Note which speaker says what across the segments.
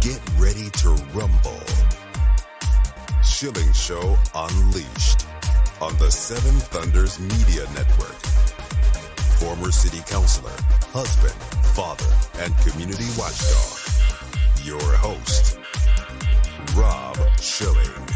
Speaker 1: Get ready to rumble. Schilling Show Unleashed on the Seven Thunders Media Network. Former city councilor, husband, father, and community watchdog. Your host, Rob Schilling.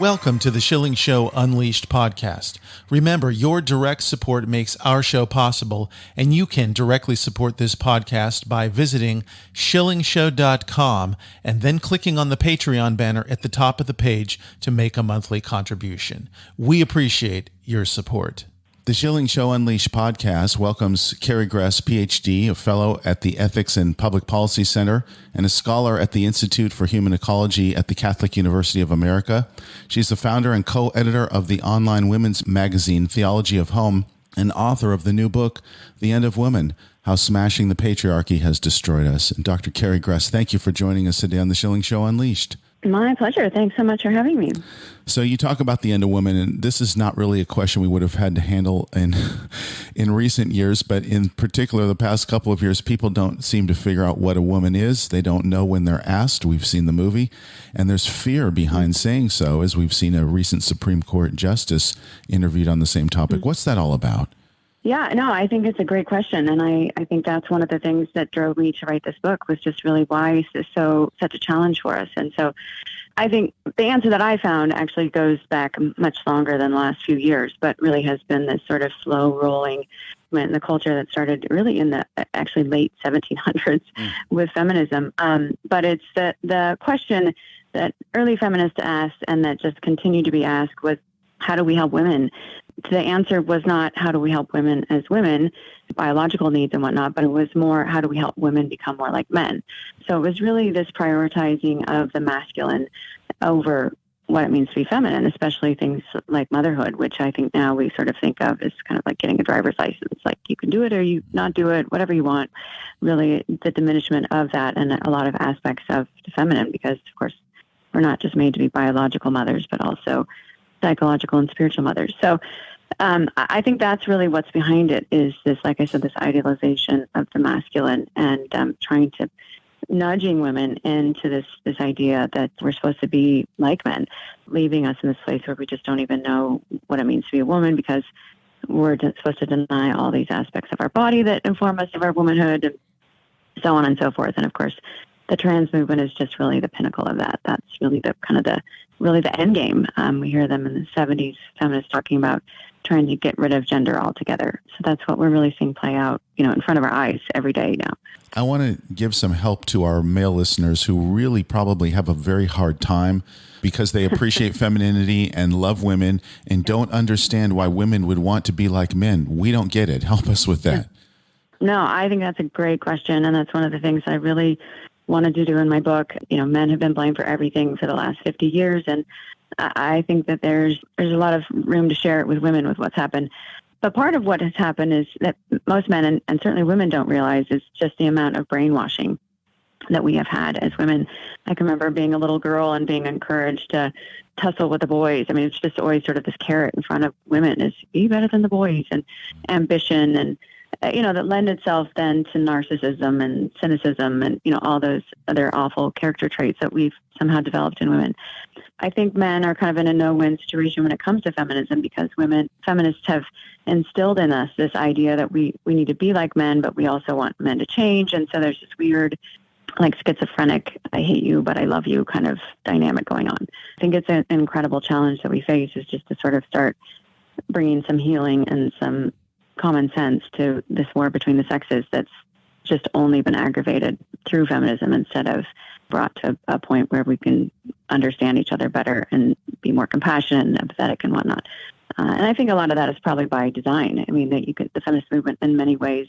Speaker 2: Welcome to the Schilling Show Unleashed Podcast. Remember, your direct support makes our show possible, and you can directly support this podcast by visiting schillingshow.com and then clicking on the Patreon banner at the top of the page to make a monthly contribution. We appreciate your support. The Schilling Show Unleashed podcast welcomes Carrie Gress, Ph.D., a fellow at the Ethics and Public Policy Center and a scholar at the Institute for Human Ecology at the Catholic University of America. She's the founder and co-editor of the online women's magazine, Theology of Home, and author of the new book, The End of Women, How Smashing the Patriarchy Has Destroyed Us. And Dr. Carrie Gress, thank you for joining us today on the Schilling Show Unleashed.
Speaker 3: My pleasure. Thanks so much for having me.
Speaker 2: So you talk about the end of women, and this is not really a question we would have had to handle in recent years, but in particular the past couple of years, people don't seem to figure out what a woman is. They don't know when they're asked. We've seen the movie, and there's fear behind saying so, as we've seen a recent Supreme Court justice interviewed on the same topic. What's that all about?
Speaker 3: Yeah, no, I think it's a great question. And I think that's one of the things that drove me to write this book was just really why is this such a challenge for us? And so I think the answer that I found actually goes back much longer than the last few years, but really has been this sort of slow rolling movement in the culture that started really in the actually late 1700s with feminism. But it's the question that early feminists asked and that just continued to be asked was, how do we help women? The answer was not how do we help women as women, biological needs and whatnot, but it was more how do we help women become more like men. So it was really this prioritizing of the masculine over what it means to be feminine, especially things like motherhood, which I think now we sort of think of as kind of like getting a driver's license. Like you can do it or you not do it, whatever you want. Really the diminishment of that and a lot of aspects of the feminine, because of course we're not just made to be biological mothers, but also psychological and spiritual mothers. So I think that's really what's behind it is this, like I said, this idealization of the masculine and trying to nudging women into this idea that we're supposed to be like men, leaving us in this place where we just don't even know what it means to be a woman because we're supposed to deny all these aspects of our body that inform us of our womanhood and so on and so forth. And of course, the trans movement is just really the pinnacle of that. That's really the kind of the end game. We hear them in the 70s, feminists talking about trying to get rid of gender altogether. So that's what we're really seeing play out, in front of our eyes every day now.
Speaker 2: I want to give some help to our male listeners who really probably have a very hard time because they appreciate femininity and love women and don't understand why women would want to be like men. We don't get it. Help us with that.
Speaker 3: No, I think that's a great question. And that's one of the things I really wanted to do in my book. Men have been blamed for everything for the last 50 years. And I think that there's a lot of room to share it with women with what's happened. But part of what has happened is that most men and certainly women don't realize is just the amount of brainwashing that we have had as women. I can remember being a little girl and being encouraged to tussle with the boys. I mean, it's just always sort of this carrot in front of women is be better than the boys and ambition and that lend itself then to narcissism and cynicism and, all those other awful character traits that we've somehow developed in women. I think men are kind of in a no-win situation when it comes to feminism because feminists have instilled in us this idea that we need to be like men, but we also want men to change. And so there's this weird, like schizophrenic, I hate you, but I love you kind of dynamic going on. I think it's an incredible challenge that we face is just to sort of start bringing some healing and some common sense to this war between the sexes that's just only been aggravated through feminism instead of brought to a point where we can understand each other better and be more compassionate and empathetic and whatnot. And I think a lot of that is probably by design. I mean, the feminist movement in many ways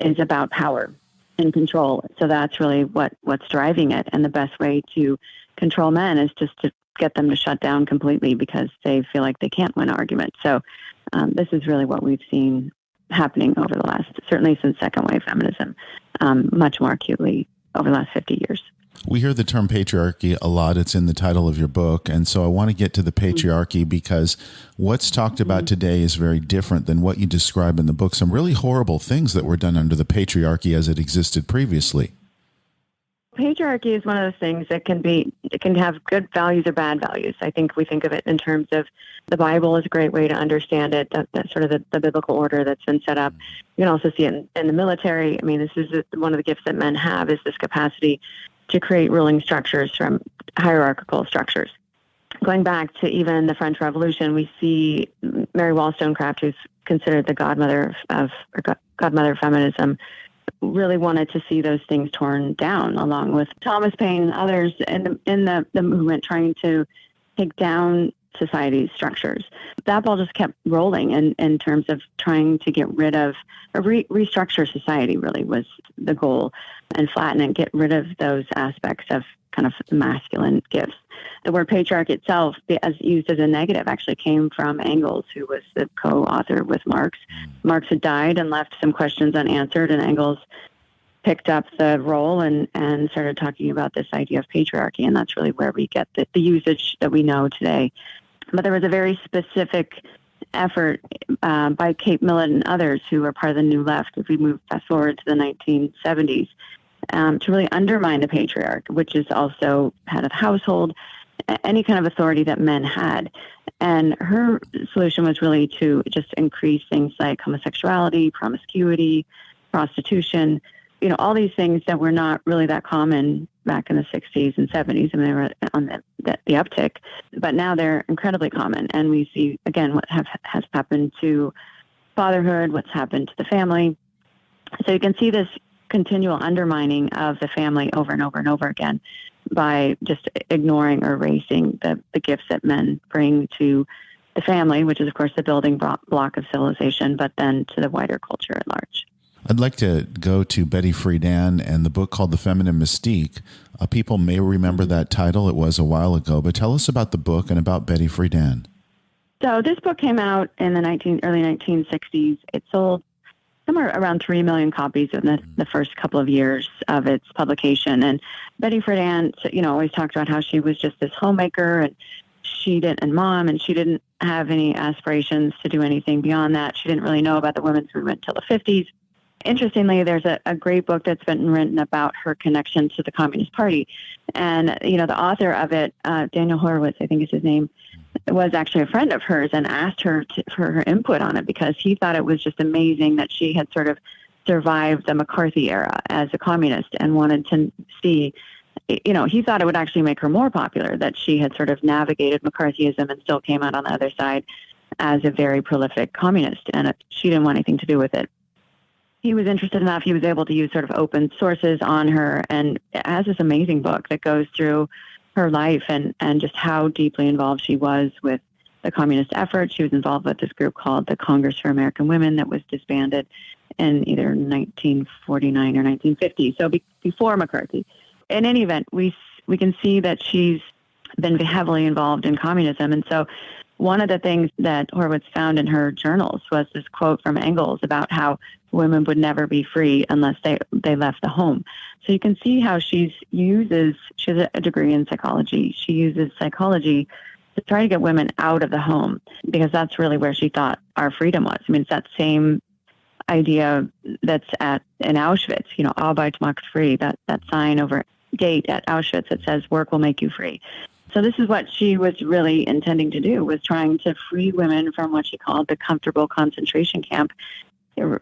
Speaker 3: is about power and control. So that's really what's driving it. And the best way to control men is just to get them to shut down completely because they feel like they can't win an argument. So this is really what we've seen happening over the last, certainly since second wave feminism, much more acutely over the last 50 years.
Speaker 2: We hear the term patriarchy a lot. It's in the title of your book. And so I want to get to the patriarchy because what's talked about today is very different than what you describe in the book. Some really horrible things that were done under the patriarchy as it existed previously.
Speaker 3: Patriarchy is one of those things that it can have good values or bad values. I think we think of it in terms of the Bible is a great way to understand it, that sort of the biblical order that's been set up. You can also see it in the military. I mean, this is one of the gifts that men have, is this capacity to create ruling structures from hierarchical structures. Going back to even the French Revolution, we see Mary Wollstonecraft, who's considered the godmother of feminism, really wanted to see those things torn down, along with Thomas Paine and others in the movement trying to take down society's structures. That ball just kept rolling in terms of trying to get rid of, or restructure society really was the goal, and flatten and get rid of those aspects of kind of masculine gifts. The word patriarch itself, as used as a negative, actually came from Engels, who was the co-author with Marx. Marx had died and left some questions unanswered, and Engels picked up the role and started talking about this idea of patriarchy, and that's really where we get the usage that we know today. But there was a very specific effort by Kate Millett and others who were part of the New Left, if we move fast forward to the 1970s, to really undermine the patriarch, which is also head of household, any kind of authority that men had. And her solution was really to just increase things like homosexuality, promiscuity, prostitution, all these things that were not really that common back in the 60s and 70s. I mean, they were on the uptick, but now they're incredibly common. And we see, again, what has happened to fatherhood, what's happened to the family. So you can see this continual undermining of the family over and over and over again by just ignoring or erasing the gifts that men bring to the family, which is, of course, the building block of civilization, but then to the wider culture at large.
Speaker 2: I'd like to go to Betty Friedan and the book called The Feminine Mystique. People may remember that title. It was a while ago, but tell us about the book and about Betty Friedan.
Speaker 3: So this book came out in the early 1960s. It sold somewhere around 3 million copies in the first couple of years of its publication. And Betty Friedan, always talked about how she was just this homemaker, and she didn't have any aspirations to do anything beyond that. She didn't really know about the women's movement until the 50s. Interestingly, there's a great book that's been written about her connection to the Communist Party. And, the author of it, Daniel Horowitz, I think is his name, was actually a friend of hers and asked her for her input on it because he thought it was just amazing that she had sort of survived the McCarthy era as a communist and wanted to see, he thought it would actually make her more popular, that she had sort of navigated McCarthyism and still came out on the other side as a very prolific communist, and she didn't want anything to do with it. He was interested enough, he was able to use sort of open sources on her, and it has this amazing book that goes through her life and just how deeply involved she was with the communist effort. She was involved with this group called the Congress for American Women that was disbanded in either 1949 or 1950, so before McCarthy. In any event, we can see that she's been heavily involved in communism, and so one of the things that Horowitz found in her journals was this quote from Engels about how women would never be free unless they left the home. So you can see how she has a degree in psychology. She uses psychology to try to get women out of the home because that's really where she thought our freedom was. I mean, it's that same idea that's in Auschwitz, Arbeit macht frei, that sign over gate at Auschwitz that says work will make you free. So this is what she was really intending to do, was trying to free women from what she called the comfortable concentration camp,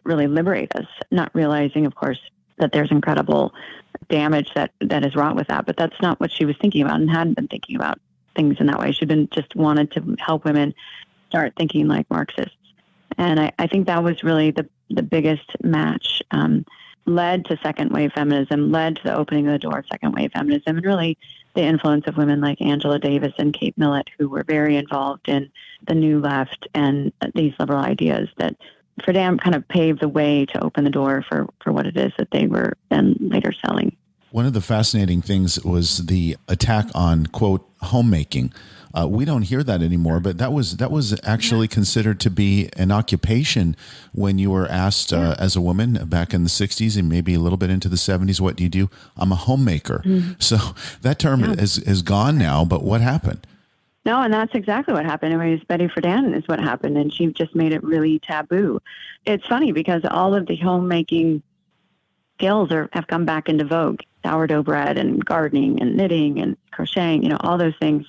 Speaker 3: really liberate us, not realizing, of course, that there's incredible damage that is wrought with that. But that's not what she was thinking about and hadn't been thinking about things in that way. She'd been just wanted to help women start thinking like Marxists. And I think that was really the biggest match, led to second wave feminism, led to the opening of the door of second wave feminism, and really the influence of women like Angela Davis and Kate Millett, who were very involved in the New Left and these liberal ideas that Friedan kind of paved the way to open the door for what it is that they were then later selling.
Speaker 2: One of the fascinating things was the attack on, quote, homemaking. We don't hear that anymore, but that was actually considered to be an occupation when you were asked as a woman back in the 60s and maybe a little bit into the 70s, what do you do? I'm a homemaker. So that term is gone now, but what happened?
Speaker 3: No, and that's exactly what happened. I mean, it's Betty Friedan is what happened, and she just made it really taboo. It's funny because all of the homemaking skills have come back into vogue. Sourdough bread and gardening and knitting and crocheting, all those things.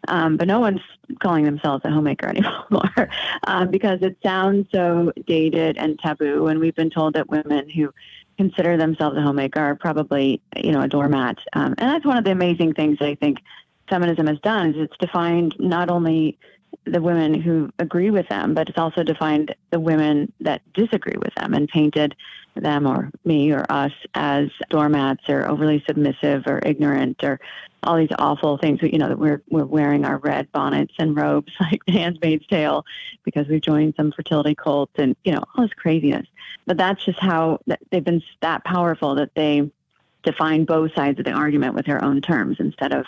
Speaker 3: But no one's calling themselves a homemaker anymore because it sounds so dated and taboo. And we've been told that women who consider themselves a homemaker are probably, a doormat. And that's one of the amazing things that I think feminism has done is it's defined not only the women who agree with them, but it's also defined the women that disagree with them and painted them or me or us as doormats or overly submissive or ignorant or all these awful things. That we're wearing our red bonnets and robes like The Handmaid's Tale because we've joined some fertility cult and, all this craziness. But that's just how they've been that powerful that they define both sides of the argument with their own terms instead of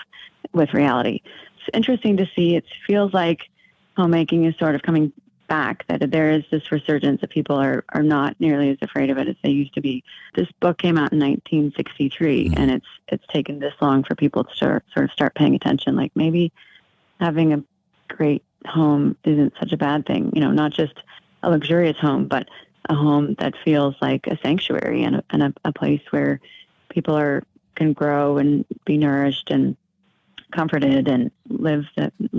Speaker 3: with reality. It's interesting to see. It feels like homemaking is sort of coming back, that there is this resurgence that people are not nearly as afraid of it as they used to be. This book came out in 1963, and it's taken this long for people to sort of start paying attention. Like maybe having a great home isn't such a bad thing, not just a luxurious home, but a home that feels like a sanctuary and a place where people can grow and be nourished and comforted and live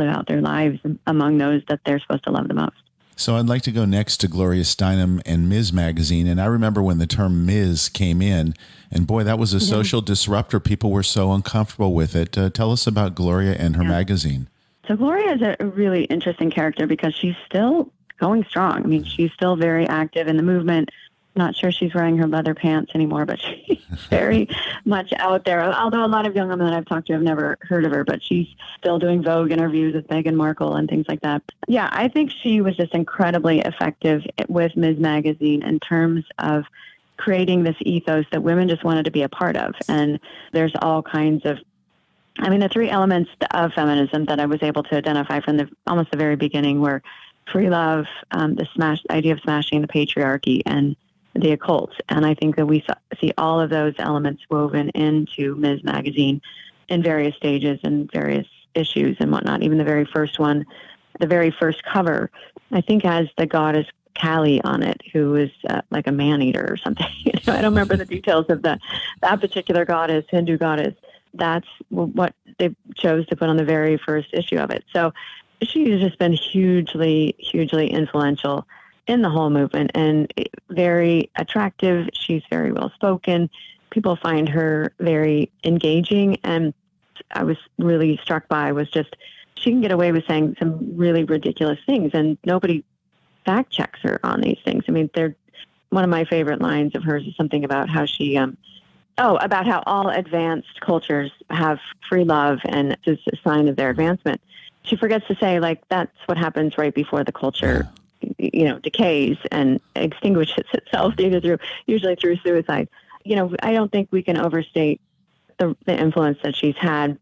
Speaker 3: out their lives among those that they're supposed to love the most.
Speaker 2: So I'd like to go next to Gloria Steinem and Ms. Magazine. And I remember when the term Ms. came in, and boy, that was a social disruptor. People were so uncomfortable with it. Tell us about Gloria and her magazine. So
Speaker 3: Gloria is a really interesting character because she's still going strong. I mean, she's still very active in the movement. Not sure she's wearing her leather pants anymore, but she's very much out there. Although a lot of young women that I've talked to have never heard of her, but she's still doing Vogue interviews with Meghan Markle and things like that. Yeah, I think she was just incredibly effective with Ms. Magazine in terms of creating this ethos that women just wanted to be a part of. And there's all kinds of, the three elements of feminism that I was able to identify from almost the very beginning were free love, the idea of smashing the patriarchy, and the occult. And I think that we see all of those elements woven into Ms. Magazine in various stages and various issues and whatnot. Even the very first one, the very first cover, I think has the goddess Kali on it, who is like a man-eater or something. I don't remember the details of that particular goddess, Hindu goddess. That's what they chose to put on the very first issue of it. So she's just been hugely, hugely influential in the whole movement and very attractive. She's very well spoken. People find her very engaging. And I was really struck by was just she can get away with saying some really ridiculous things and nobody fact checks her on these things. One of my favorite lines of hers is something about how she, about how all advanced cultures have free love and it's a sign of their advancement. She forgets to say, that's what happens right before the culture decays and extinguishes itself usually through suicide. I don't think we can overstate the influence that she's had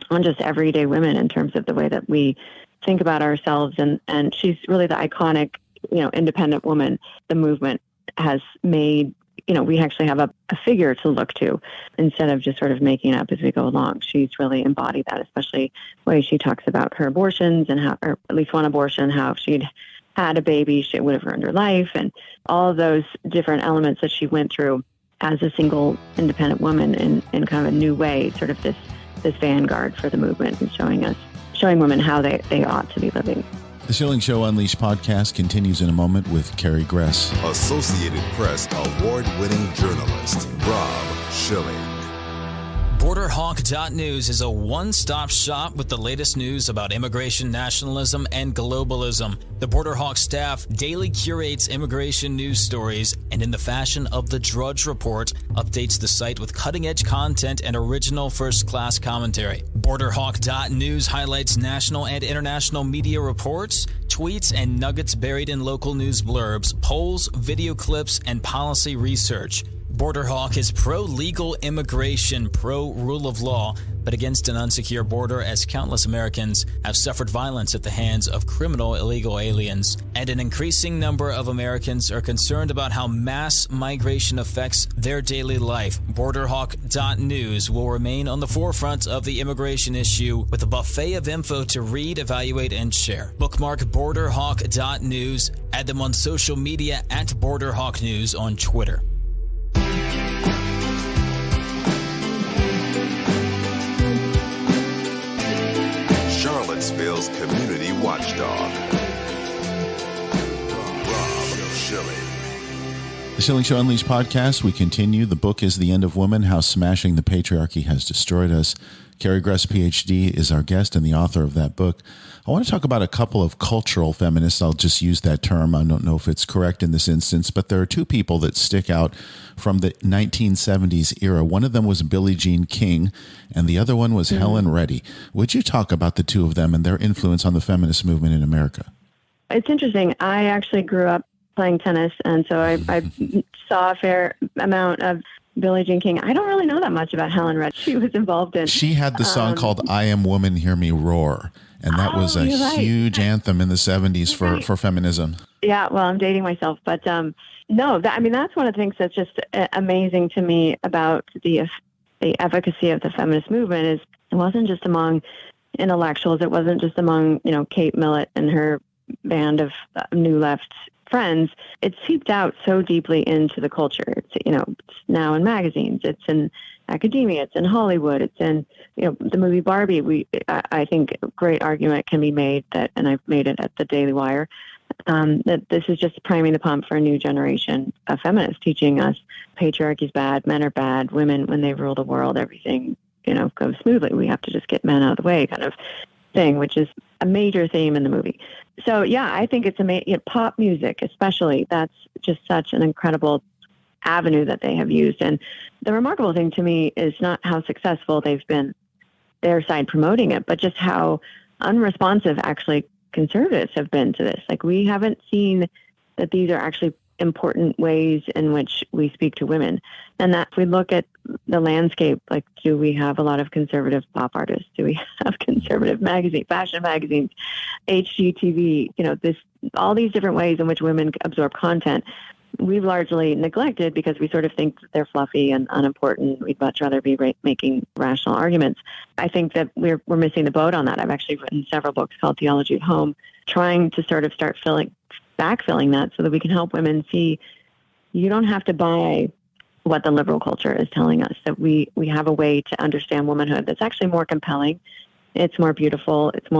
Speaker 3: on just everyday women in terms of the way that we think about ourselves. And she's really the iconic, independent woman the movement has made. We actually have a figure to look to instead of just sort of making up as we go along. She's really embodied that, especially the way she talks about her abortions and how, or at least one abortion, how if she'd had a baby, she would have earned her life, and all of those different elements that she went through as a single independent woman in kind of a new way, sort of this vanguard for the movement and showing women how they ought to be living.
Speaker 2: The Schilling Show Unleashed podcast continues in a moment with Carrie Gress.
Speaker 1: Associated Press award-winning journalist, Rob Schilling.
Speaker 4: BorderHawk.news is a one-stop shop with the latest news about immigration nationalism and globalism. The BorderHawk staff daily curates immigration news stories and, in the fashion of the Drudge Report, updates the site with cutting-edge content and original first-class commentary. BorderHawk.news highlights national and international media reports, tweets, and nuggets buried in local news blurbs, polls, video clips, and policy research. BorderHawk is pro-legal immigration, pro-rule of law, but against an unsecure border, as countless Americans have suffered violence at the hands of criminal illegal aliens. And an increasing number of Americans are concerned about how mass migration affects their daily life. BorderHawk.news will remain on the forefront of the immigration issue with a buffet of info to read, evaluate, and share. Bookmark BorderHawk.news. Add them on social media at BorderHawkNews on Twitter.
Speaker 1: Charlottesville's community watchdog, Rob Schilling.
Speaker 2: The Schilling Show Unleashed Podcast, we continue. The book is The End of Woman, How Smashing the Patriarchy Has Destroyed Us. Carrie Gress, Ph.D., is our guest and the author of that book. I want to talk about a couple of cultural feminists. I'll just use that term. I don't know if it's correct in this instance, but there are two people that stick out from the 1970s era. One of them was Billie Jean King, and the other one was Helen Reddy. Would you talk about the two of them and their influence on the feminist movement in America?
Speaker 3: It's interesting. I actually grew up playing tennis, and so I saw a fair amount of Billie Jean King. I don't really know that much about Helen Reddy. She was involved in...
Speaker 2: She had the song called I Am Woman, Hear Me Roar. And that was a huge anthem in the 70s for feminism.
Speaker 3: Yeah, well, I'm dating myself. But no, that's one of the things that's just amazing to me about the efficacy of the feminist movement is it wasn't just among intellectuals. It wasn't just among, Kate Millett and her band of New Left friends. It seeped out so deeply into the culture. It's now in magazines. It's in academia. It's in Hollywood. It's in the movie Barbie. I think a great argument can be made that, and I've made it at the Daily Wire, that this is just priming the pump for a new generation of feminists, teaching us patriarchy's bad, men are bad, women, when they rule the world, everything goes smoothly. We have to just get men out of the way, kind of thing, which is a major theme in the movie. So yeah, I think it's amazing. Pop music, especially, that's just such an incredible avenue that they have used. And the remarkable thing to me is not how successful they've been, their side promoting it, but just how unresponsive actually conservatives have been to this. Like, we haven't seen that these are actually important ways in which we speak to women. And that if we look at the landscape, like, do we have a lot of conservative pop artists? Do we have conservative fashion magazines, HGTV, all these different ways in which women absorb content? We've largely neglected because we sort of think that they're fluffy and unimportant. We'd much rather be making rational arguments. I think that we're missing the boat on that. I've actually written several books called Theology of Home, trying to sort of start backfilling that so that we can help women see you don't have to buy what the liberal culture is telling us, that we have a way to understand womanhood that's actually more compelling. It's more beautiful. It's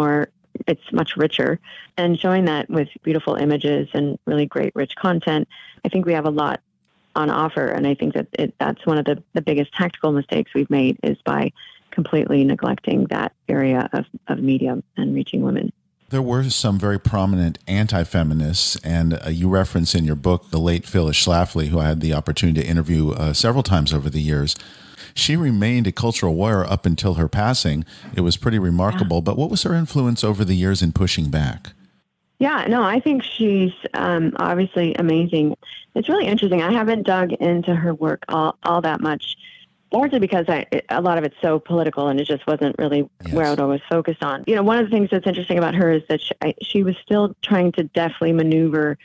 Speaker 3: much richer, and showing that with beautiful images and really great, rich content. I think we have a lot on offer, and I think that that's one of the biggest tactical mistakes we've made is by completely neglecting that area of media and reaching women.
Speaker 2: There were some very prominent anti-feminists, and you reference in your book the late Phyllis Schlafly, who I had the opportunity to interview several times over the years. She remained a cultural warrior up until her passing. It was pretty remarkable. Yeah. But what was her influence over the years in pushing back?
Speaker 3: Yeah, no, I think she's obviously amazing. It's really interesting. I haven't dug into her work all that much, largely because a lot of it's so political and it just wasn't really where I was focused on. One of the things that's interesting about her is that she was still trying to deftly maneuver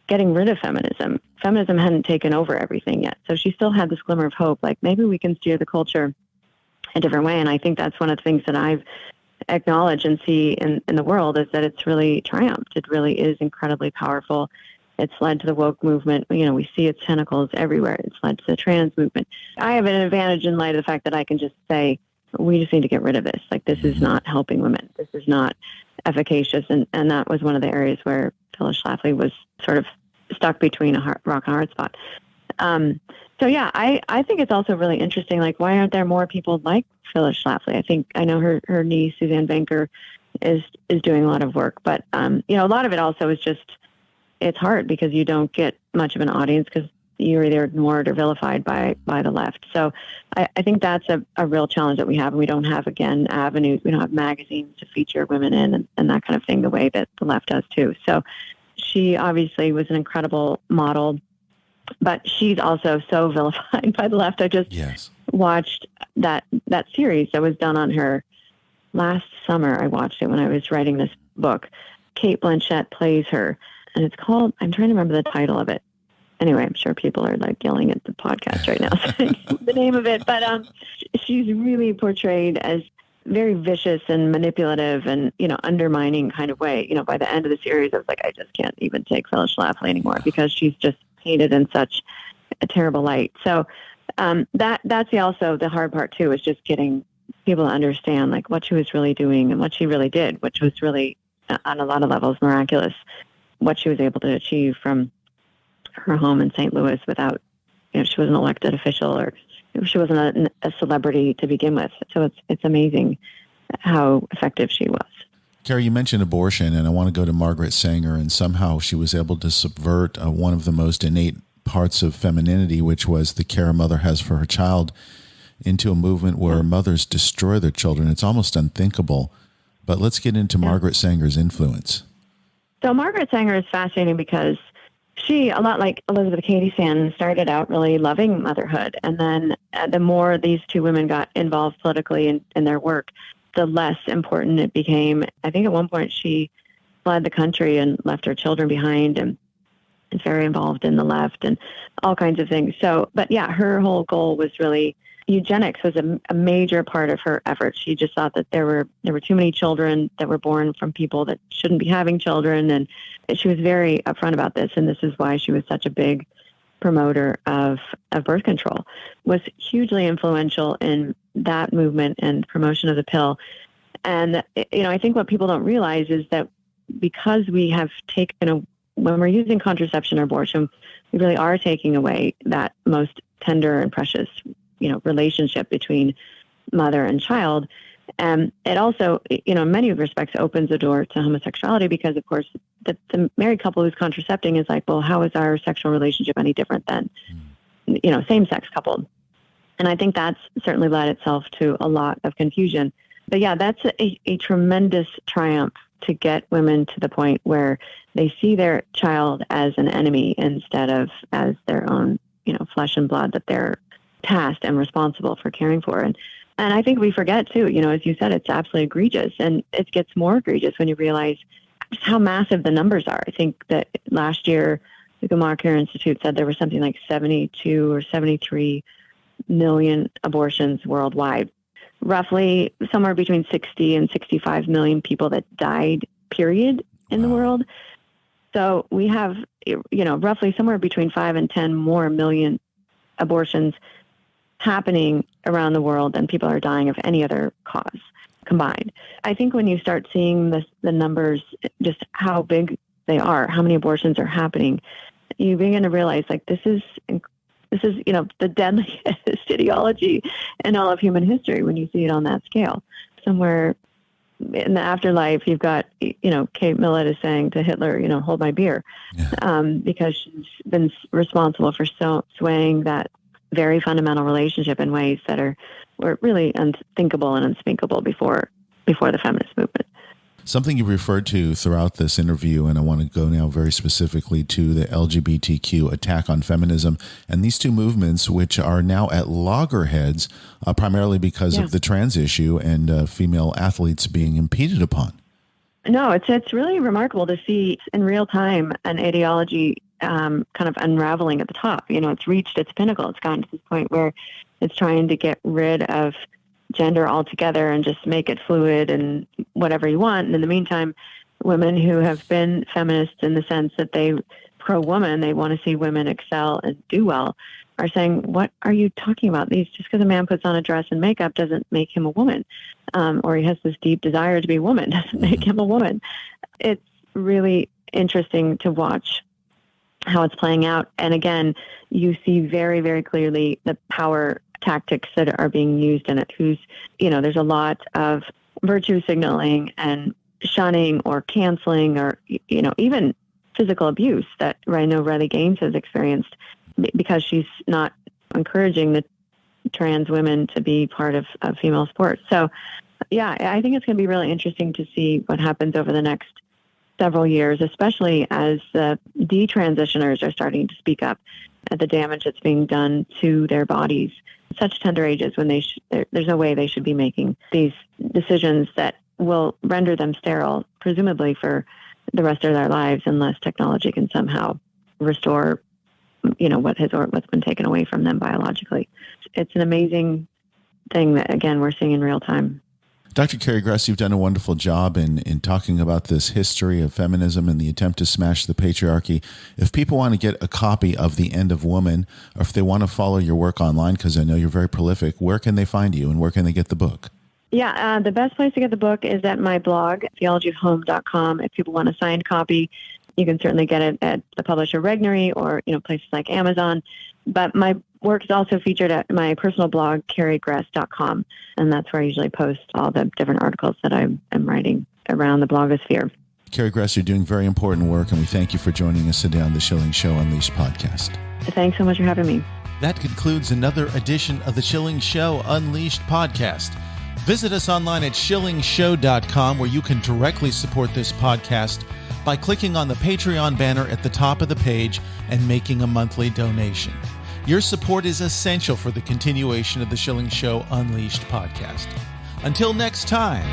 Speaker 3: getting rid of feminism. Feminism hadn't taken over everything yet. So she still had this glimmer of hope, like maybe we can steer the culture a different way. And I think that's one of the things that I've acknowledged and see in the world is that it's really triumphed. It really is incredibly powerful. It's led to the woke movement. We see its tentacles everywhere. It's led to the trans movement. I have an advantage in light of the fact that I can just say, we just need to get rid of this. Like, this is not helping women. This is not efficacious. And that was one of the areas where Phyllis Schlafly was sort of stuck between a rock and a hard spot. So yeah, I think it's also really interesting. Like, why aren't there more people like Phyllis Schlafly? I know her niece, Suzanne Venker, is doing a lot of work, but a lot of it also is just, it's hard because you don't get much of an audience because you're either ignored or vilified by the left. So I think that's a real challenge that we have. And we don't have, again, avenues. We don't have magazines to feature women in and that kind of thing the way that the left does too. So she obviously was an incredible model, but she's also so vilified by the left. I just watched that series that was done on her last summer. I watched it when I was writing this book. Kate Blanchett plays her, and it's called, I'm trying to remember the title of it. Anyway, I'm sure people are like yelling at the podcast right now saying the name of it, but she's really portrayed as very vicious and manipulative and, undermining kind of way. By the end of the series, I was like, I just can't even take Phyllis Schlafly anymore because she's just painted in such a terrible light. So that's also the hard part too, is just getting people to understand like what she was really doing and what she really did, which was really on a lot of levels miraculous, what she was able to achieve from her home in St. Louis without, she wasn't an elected official or she wasn't a celebrity to begin with. So it's amazing how effective she was.
Speaker 2: Carrie, you mentioned abortion, and I want to go to Margaret Sanger, and somehow she was able to subvert one of the most innate parts of femininity, which was the care a mother has for her child, into a movement where mothers destroy their children. It's almost unthinkable. But let's get into Margaret Sanger's influence. So
Speaker 3: Margaret Sanger is fascinating because she, a lot like Elizabeth Cady Stanton, started out really loving motherhood. And then the more these two women got involved politically in their work, the less important it became. I think at one point she fled the country and left her children behind and is very involved in the left and all kinds of things. So, but yeah, her whole goal was really eugenics was a major part of her efforts. She just thought that there were too many children that were born from people that shouldn't be having children. And she was very upfront about this. And this is why she was such a big promoter of birth control, was hugely influential in that movement and promotion of the pill. And, I think what people don't realize is that because we have taken when we're using contraception or abortion, we really are taking away that most tender and precious relationship between mother and child. And it also, in many respects opens the door to homosexuality because, of course, the married couple who's contracepting is like, well, how is our sexual relationship any different than, same-sex coupled? And I think that's certainly led itself to a lot of confusion. But yeah, that's a tremendous triumph to get women to the point where they see their child as an enemy instead of as their own, flesh and blood that they're tasked and responsible for caring for. And I think we forget too, as you said, it's absolutely egregious, and it gets more egregious when you realize just how massive the numbers are. I think that last year, the Gamma Care Institute said there was something like 72 or 73 million abortions worldwide, roughly somewhere between 60 and 65 million people that died, period, in the world. So we have, roughly somewhere between 5 and 10 more million abortions happening around the world than people are dying of any other cause combined. I think when you start seeing the numbers, just how big they are, how many abortions are happening, you begin to realize like this is the deadliest ideology in all of human history when you see it on that scale. Somewhere in the afterlife, you've got, Kate Millett is saying to Hitler, hold my beer, because she's been responsible for swaying that very fundamental relationship in ways that were really unthinkable and unspeakable before the feminist movement.
Speaker 2: Something you referred to throughout this interview, and I want to go now very specifically to the LGBTQ attack on feminism and these two movements, which are now at loggerheads, primarily because of the trans issue and female athletes being impeded upon.
Speaker 3: No, it's really remarkable to see in real time an ideology kind of unraveling at the top. It's reached its pinnacle. It's gotten to this point where it's trying to get rid of gender altogether and just make it fluid and whatever you want. And in the meantime, women who have been feminists in the sense that they pro-woman, they want to see women excel and do well, are saying, what are you talking about? Just because a man puts on a dress and makeup doesn't make him a woman, or he has this deep desire to be a woman doesn't make him a woman. It's really interesting to watch how it's playing out. And again, you see very, very clearly the power tactics that are being used in it. There's a lot of virtue signaling and shunning or canceling or, even physical abuse that I know Riley Gaines has experienced because she's not encouraging the trans women to be part of female sports. So, yeah, I think it's going to be really interesting to see what happens over the next several years, especially as the detransitioners are starting to speak up at the damage that's being done to their bodies at such tender ages when there's no way they should be making these decisions that will render them sterile, presumably for the rest of their lives, unless technology can somehow restore, what's been taken away from them biologically. It's an amazing thing that, again, we're seeing in real time.
Speaker 2: Dr. Carrie Gress, you've done a wonderful job in talking about this history of feminism and the attempt to smash the patriarchy. If people want to get a copy of The End of Woman, or if they want to follow your work online, because I know you're very prolific, where can they find you and where can they get the book?
Speaker 3: Yeah, the best place to get the book is at my blog, theologyofhome.com. If people want a signed copy, you can certainly get it at the publisher Regnery or, places like Amazon. But my work is also featured at my personal blog, carriegress.com, and that's where I usually post all the different articles that I am writing around the blogosphere.
Speaker 2: Carrie Gress, you're doing very important work, and we thank you for joining us today on the Schilling Show Unleashed podcast.
Speaker 3: Thanks so much for having me.
Speaker 2: That concludes another edition of the Schilling Show Unleashed podcast. Visit us online at schillingshow.com, where you can directly support this podcast by clicking on the Patreon banner at the top of the page and making a monthly donation. Your support is essential for the continuation of the Schilling Show Unleashed podcast. Until next time.